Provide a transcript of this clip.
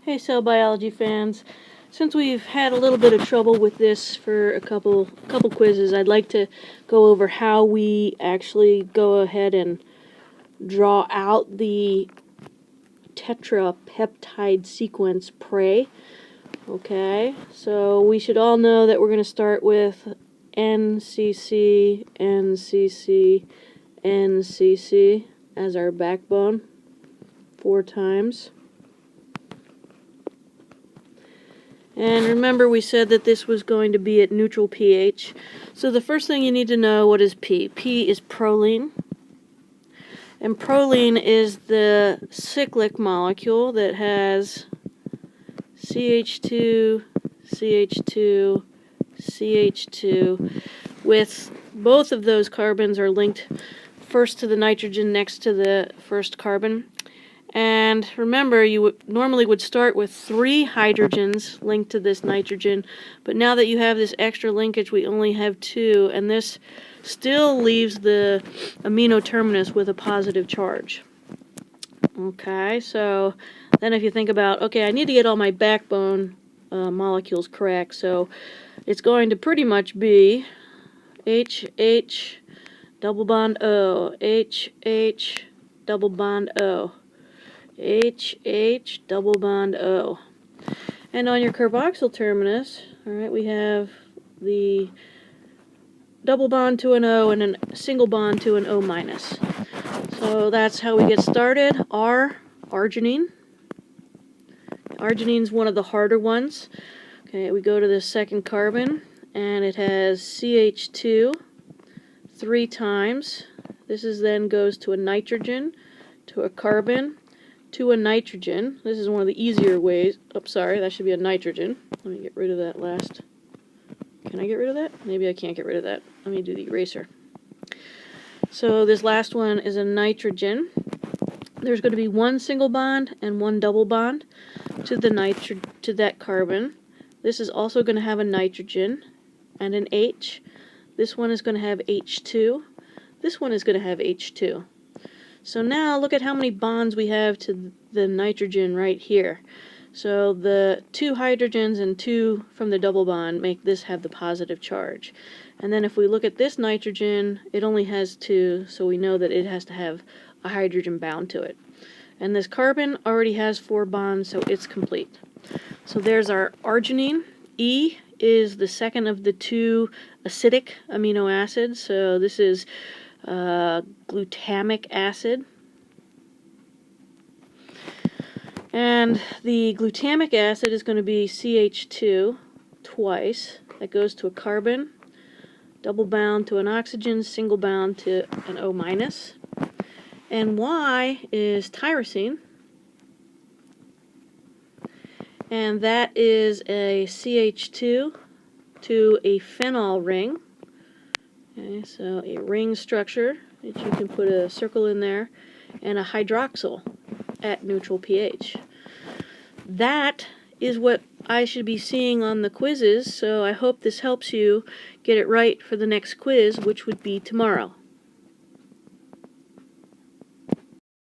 Hey cell biology fans, since we've had a little bit of trouble with this for a couple quizzes, I'd like to go over how we actually go ahead and draw out the Tetra peptide sequence prey. Okay, so we should all know that we're going to start with NCC, NCC, NCC as our backbone 4 times. And remember, we said that this was going to be at neutral pH. So the first thing you need to know, what is P? P is proline. And proline is the cyclic molecule that has CH2, CH2, CH2, with both of those carbons are linked first to the nitrogen next to the first carbon. And remember, you normally would start with 3 hydrogens linked to this nitrogen, but now that you have this extra linkage, we only have 2, and this still leaves the amino terminus with a positive charge. Okay, so then if you think about, okay, I need to get all my backbone molecules correct, so it's going to pretty much be HH double bond O, HH double bond O, HH double bond O. And on your carboxyl terminus, alright, we have the double bond to an O and a single bond to an O minus. So that's how we get started. R, arginine. Arginine's one of the harder ones. Okay, we go to the second carbon, and it has CH2 3 times. This is then goes to a nitrogen, to a carbon, to a nitrogen. This is one of the easier ways. Oh, sorry, that should be a nitrogen. Let me get rid of that last. Can I get rid of that? Maybe I can't get rid of that. Let me do the eraser. So this last one is a nitrogen. There's going to be 1 single bond and 1 double bond to the to that carbon. This is also going to have a nitrogen and an H. This one is going to have H2. This one is going to have H2. So now look at how many bonds we have to the nitrogen right here. So the 2 hydrogens and 2 from the double bond make this have the positive charge. And then if we look at this nitrogen, it only has 2, so we know that it has to have a hydrogen bound to it. And this carbon already has 4 bonds, so it's complete. So there's our arginine. E is the second of the 2 acidic amino acids, so this is glutamic acid. And the glutamic acid is going to be CH2 twice. That goes to a carbon, double bound to an oxygen, single bound to an O minus. And Y is tyrosine. And that is a CH2 to a phenol ring. Okay, so a ring structure that you can put a circle in there, and a hydroxyl at neutral pH. That is what I should be seeing on the quizzes, so I hope this helps you get it right for the next quiz, which would be tomorrow.